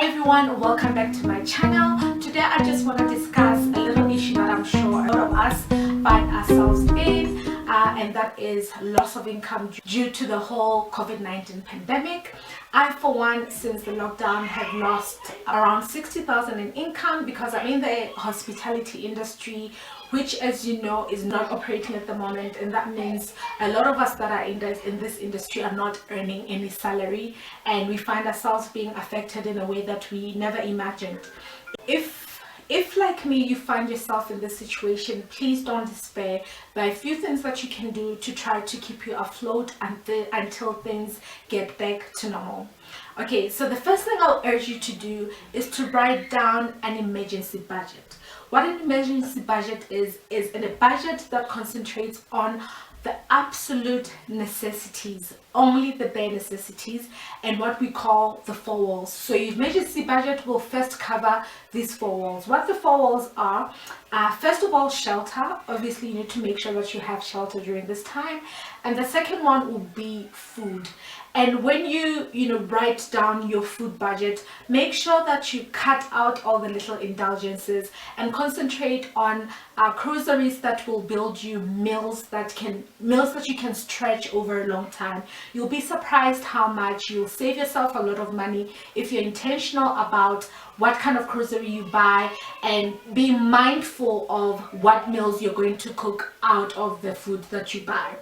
Hi everyone, welcome back to my channel. Today I just want to discuss a little issue that I'm sure a lot of us find ourselves in, and that is loss of income due to the whole COVID-19 pandemic. I, for one, since the lockdown, have lost around 60,000 in income because I'm in the hospitality industry, which, as you know, is not operating at the moment, and that means a lot of us that are in this industry are not earning any salary, and we find ourselves being affected in a way that we never imagined. If like me you find yourself in this situation, please don't despair. There are a few things that you can do to try to keep you afloat until things get back to normal. Okay, so the first thing I'll urge you to do is to write down an emergency budget. What an emergency budget is a budget that concentrates on the absolute necessities, only the bare necessities, and what we call the four walls. So your emergency budget will first cover these four walls. What the four walls are, first of all, shelter. Obviously you need to make sure that you have shelter during this time, and the second one will be food. And when you write down your food budget, make sure that you cut out all the little indulgences and concentrate on groceries that will build you meals that you can stretch over a long time. You'll be surprised how much you'll save yourself a lot of money if you're intentional about what kind of grocery you buy and be mindful of what meals you're going to cook out of the food that you buy.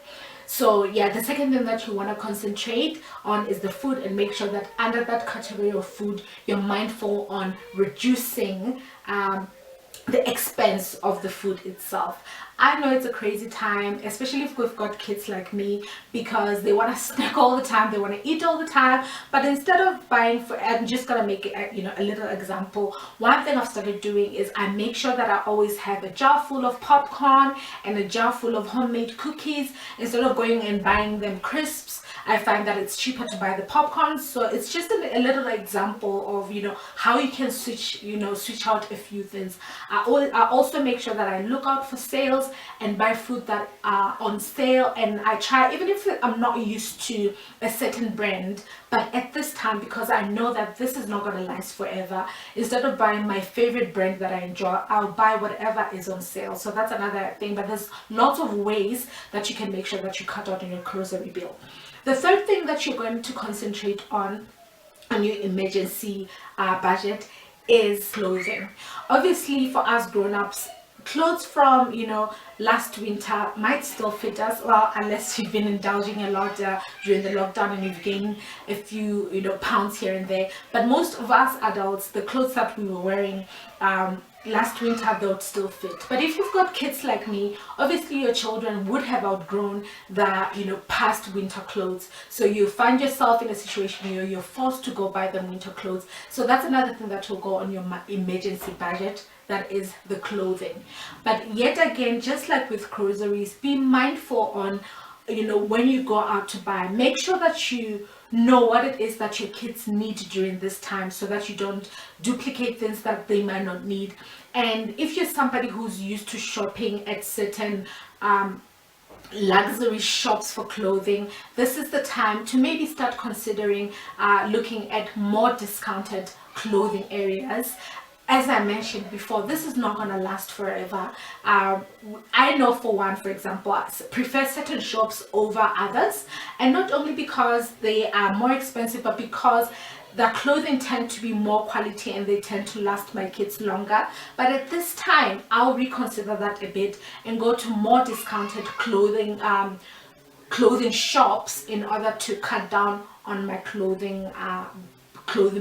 So yeah, the second thing that you want to concentrate on is the food, and make sure that under that category of food you're mindful on reducing the expense of the food itself. I know it's a crazy time, especially if we've got kids like me, because they want to snack all the time, they want to eat all the time. But instead of buying I'm just gonna make it a little example. One thing I've started doing is I make sure that I always have a jar full of popcorn and a jar full of homemade cookies. Instead of going and buying them crisps, I find that it's cheaper to buy the popcorn. So it's just a little example of how you can switch out a few things. I also make sure that I look out for sales and buy food that are on sale, and I try, even if I'm not used to a certain brand, but at this time, because I know that this is not going to last forever, instead of buying my favorite brand that I enjoy, I'll buy whatever is on sale. So that's another thing. But there's lots of ways that you can make sure that you cut out on your grocery bill. The third thing that you're going to concentrate on your emergency budget is clothing. Obviously, for us grown-ups, clothes from last winter might still fit us, well, unless you've been indulging a lot during the lockdown and you've gained a few pounds here and there. But most of us adults, the clothes that we were wearing last winter, they would still fit. But if you've got kids like me, obviously your children would have outgrown the past winter clothes, so you find yourself in a situation where you're forced to go buy them winter clothes. So that's another thing that will go on your emergency budget, that is the clothing. But yet again, just like with groceries, be mindful on when you go out to buy, make sure that you know what it is that your kids need during this time, so that you don't duplicate things that they might not need. And if you're somebody who's used to shopping at certain luxury shops for clothing, this is the time to maybe start considering looking at more discounted clothing areas. As I mentioned before, this is not going to last forever. I know, for one, for example, I prefer certain shops over others, and not only because they are more expensive, but because the clothing tend to be more quality and they tend to last my kids longer. But at this time, I'll reconsider that a bit and go to more discounted clothing shops in order to cut down on my clothing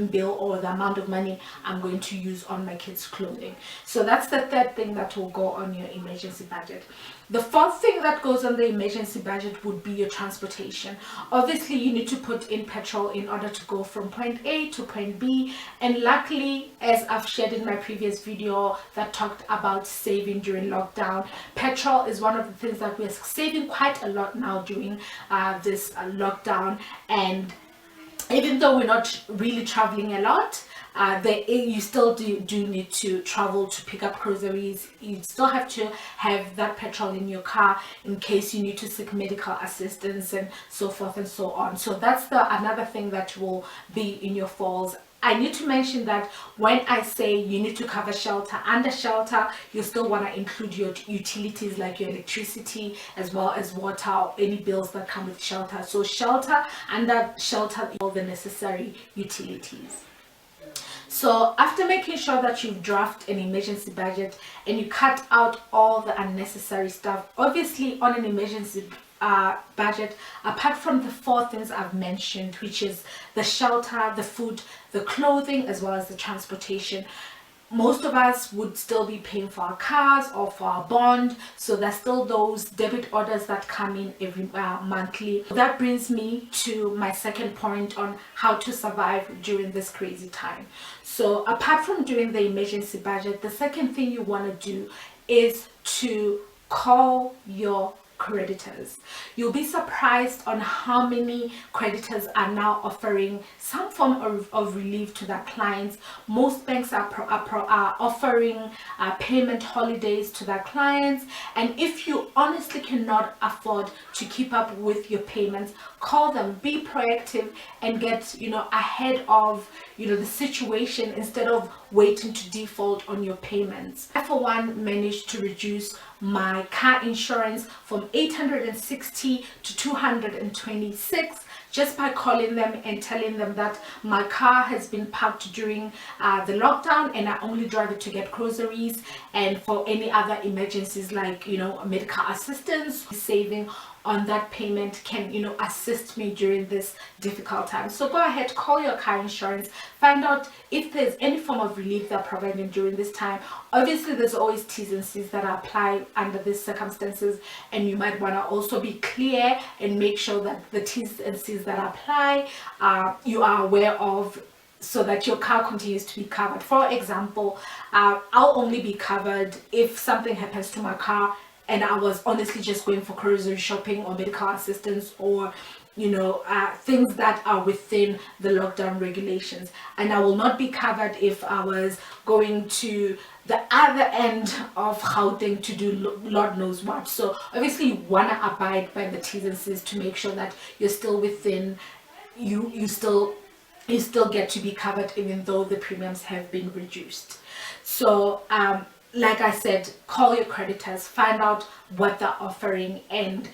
bill, or the amount of money I'm going to use on my kids' clothing. So that's the third thing that will go on your emergency budget. The fourth thing that goes on the emergency budget would be your transportation. Obviously, you need to put in petrol in order to go from point A to point B. And luckily, as I've shared in my previous video that talked about saving during lockdown, petrol is one of the things that we're saving quite a lot now during this lockdown. And even though we're not really traveling a lot, you still do need to travel to pick up groceries. You still have to have that petrol in your car in case you need to seek medical assistance and so forth and so on. So that's another thing that will be in your falls. I need to mention that when I say you need to cover shelter, under shelter, you still want to include your utilities like your electricity as well as water or any bills that come with shelter. So shelter, under shelter, all the necessary utilities. So after making sure that you draft an emergency budget and you cut out all the unnecessary stuff, obviously on an emergency budget, apart from the 4 things I've mentioned, which is the shelter, the food, the clothing, as well as the transportation, most of us would still be paying for our cars or for our bond, so there's still those debit orders that come in every monthly. That brings me to my second point on how to survive during this crazy time. So apart from doing the emergency budget, the second thing you want to do is to call your creditors. You'll be surprised on how many creditors are now offering some form of relief to their clients. Most banks are offering payment holidays to their clients, and if you honestly cannot afford to keep up with your payments, call them, be proactive, and get ahead of the situation instead of waiting to default on your payments. I for one managed to reduce my car insurance from 860 to 226 just by calling them and telling them that my car has been parked during the lockdown and I only drive it to get groceries and for any other emergencies like medical assistance. Saving on that payment can assist me during this difficult time. So go ahead, call your car insurance, find out if there's any form of relief they're providing during this time. Obviously there's always T's and C's that apply under these circumstances, and you might want to also be clear and make sure that the T's and C's that apply you are aware of, so that your car continues to be covered. For example, I'll only be covered if something happens to my car and I was honestly just going for grocery shopping or medical assistance or things that are within the lockdown regulations. And I will not be covered if I was going to the other end of Gauteng to do Lord knows what. So obviously you want to abide by the T's and C's to make sure that you're still within, you still get to be covered even though the premiums have been reduced. So like I said, call your creditors, find out what they're offering, and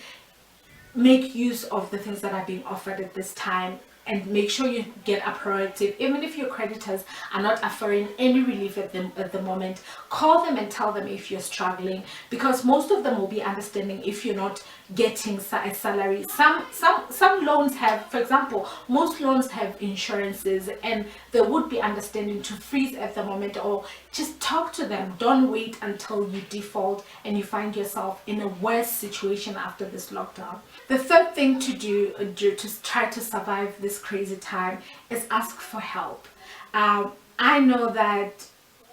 make use of the things that are being offered at this time, and make sure you get a proactive. Even if your creditors are not offering any relief at the moment, call them and tell them if you're struggling, because most of them will be understanding if you're not getting a salary. Some loans have, for example, most loans have insurances, and they would be understanding to freeze at the moment, or just talk to them. Don't wait until you default and you find yourself in a worse situation after this lockdown. The third thing to do to try to survive this crazy time is ask for help. I know that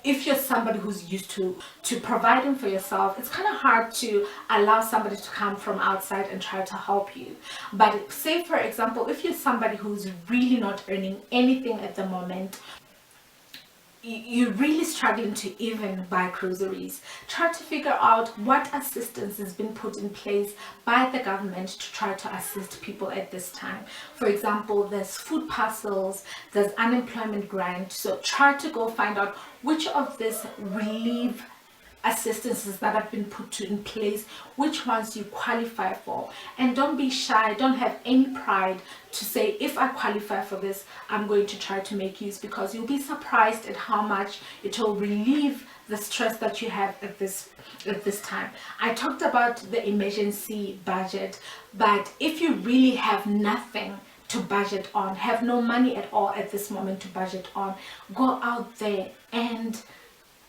if you're somebody who's used to providing for yourself, it's kind of hard to allow somebody to come from outside and try to help you. But say for example, if you're somebody who's really not earning anything at the moment, you're really struggling to even buy groceries, try to figure out what assistance has been put in place by the government to try to assist people at this time. For example, there's food parcels, there's unemployment grant. So try to go find out which of these relief assistances that have been put in place, which ones you qualify for. And don't be shy, don't have any pride to say, if I qualify for this, I'm going to try to make use, because you'll be surprised at how much it will relieve the stress that you have at this time. I talked about the emergency budget, but if you really have nothing to budget on, have no money at all at this moment to budget on, go out there and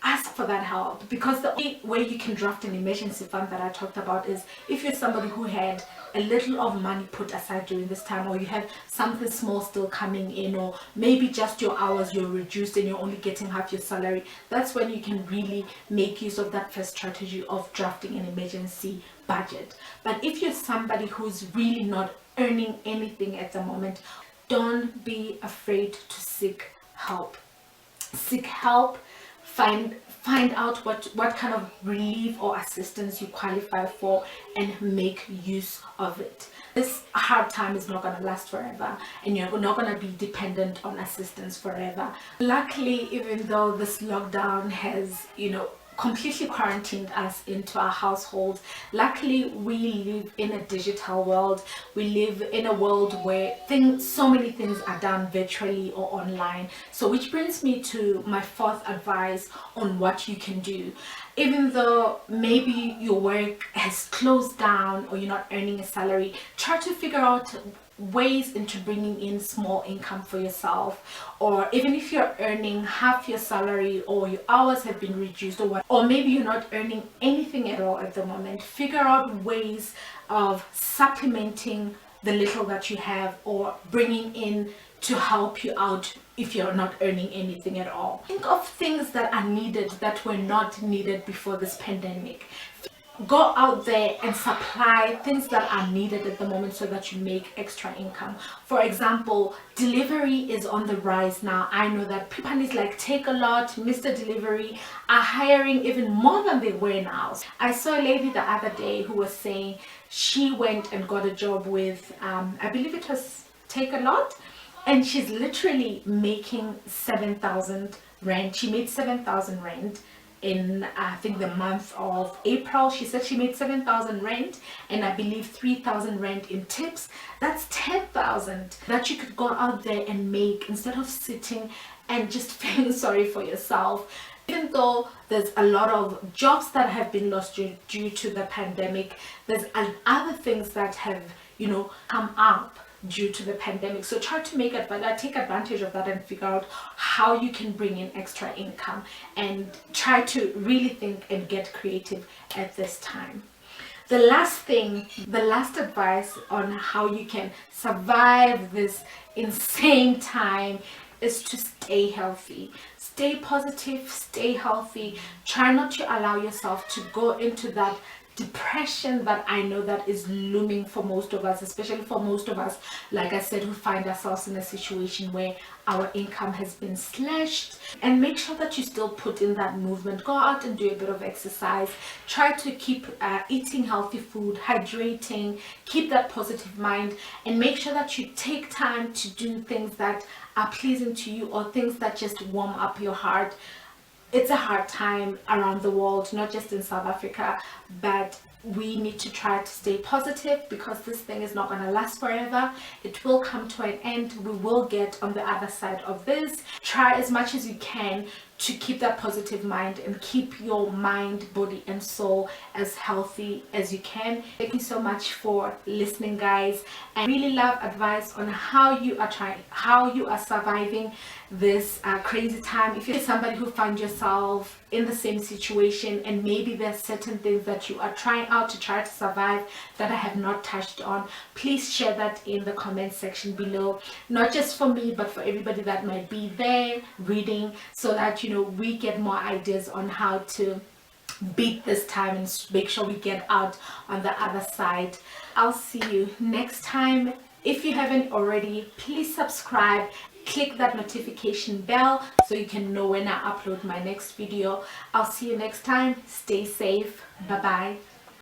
ask for that help, because the only way you can draft an emergency fund that I talked about is if you're somebody who had a little of money put aside during this time, or you have something small still coming in, or maybe just your hours you're reduced and you're only getting half your salary. That's when you can really make use of that first strategy of drafting an emergency budget. But if you're somebody who's really not earning anything at the moment, don't be afraid to seek help. Seek help find out what kind of relief or assistance you qualify for and make use of it. This hard time is not going to last forever, and you're not going to be dependent on assistance forever. Luckily, even though this lockdown has, completely quarantined us into our household, luckily we live in a digital world. We live in a world where so many things are done virtually or online. So which brings me to my fourth advice on what you can do. Even though maybe your work has closed down or you're not earning a salary, try to figure out ways into bringing in small income for yourself. Or even if you're earning half your salary or your hours have been reduced, or maybe you're not earning anything at all at the moment, figure out ways of supplementing the little that you have or bringing in to help you out if you're not earning anything at all. Think of things that are needed that were not needed before this pandemic. Go out there and supply things that are needed at the moment so that you make extra income. For example, delivery is on the rise now. I know that companies like Take a Lot, Mr. Delivery are hiring even more than they were now. I saw a lady the other day who was saying she went and got a job with, I believe it was Take a Lot, and she's literally making 7,000 rand. She made 7,000 rand in I think the month of April. She said she made 7,000 rand and I believe 3,000 rand in tips. That's 10,000 that you could go out there and make instead of sitting and just feeling sorry for yourself. Even though there's a lot of jobs that have been lost due to the pandemic, there's other things that have come up due to the pandemic. So try to take advantage of that and figure out how you can bring in extra income, and try to really think and get creative at this time. The last advice on how you can survive this insane time is to stay healthy. Stay positive, stay healthy. Try not to allow yourself to go into that depression that I know that is looming for most of us, especially for most of us, like I said, who find ourselves in a situation where our income has been slashed. And make sure that you still put in that movement. Go out and do a bit of exercise. Try to keep eating healthy food, hydrating, keep that positive mind, and make sure that you take time to do things that are pleasing to you or things that just warm up your heart. It's a hard time around the world, not just in South Africa, but we need to try to stay positive because this thing is not going to last forever. It will come to an end. We will get on the other side of this. Try as much as you can to keep that positive mind and keep your mind, body and soul as healthy as you can. Thank you so much for listening, guys. I really love advice on how you are surviving this crazy time. If you're somebody who finds yourself in the same situation and maybe there's certain things that you are trying out to try to survive that I have not touched on, please share that in the comment section below. Not just for me, but for everybody that might be there reading, so that we get more ideas on how to beat this time and make sure we get out on the other side. I'll see you next time. If you haven't already, please subscribe, click that notification bell so you can know when I upload my next video. I'll see you next time. Stay safe. Bye bye.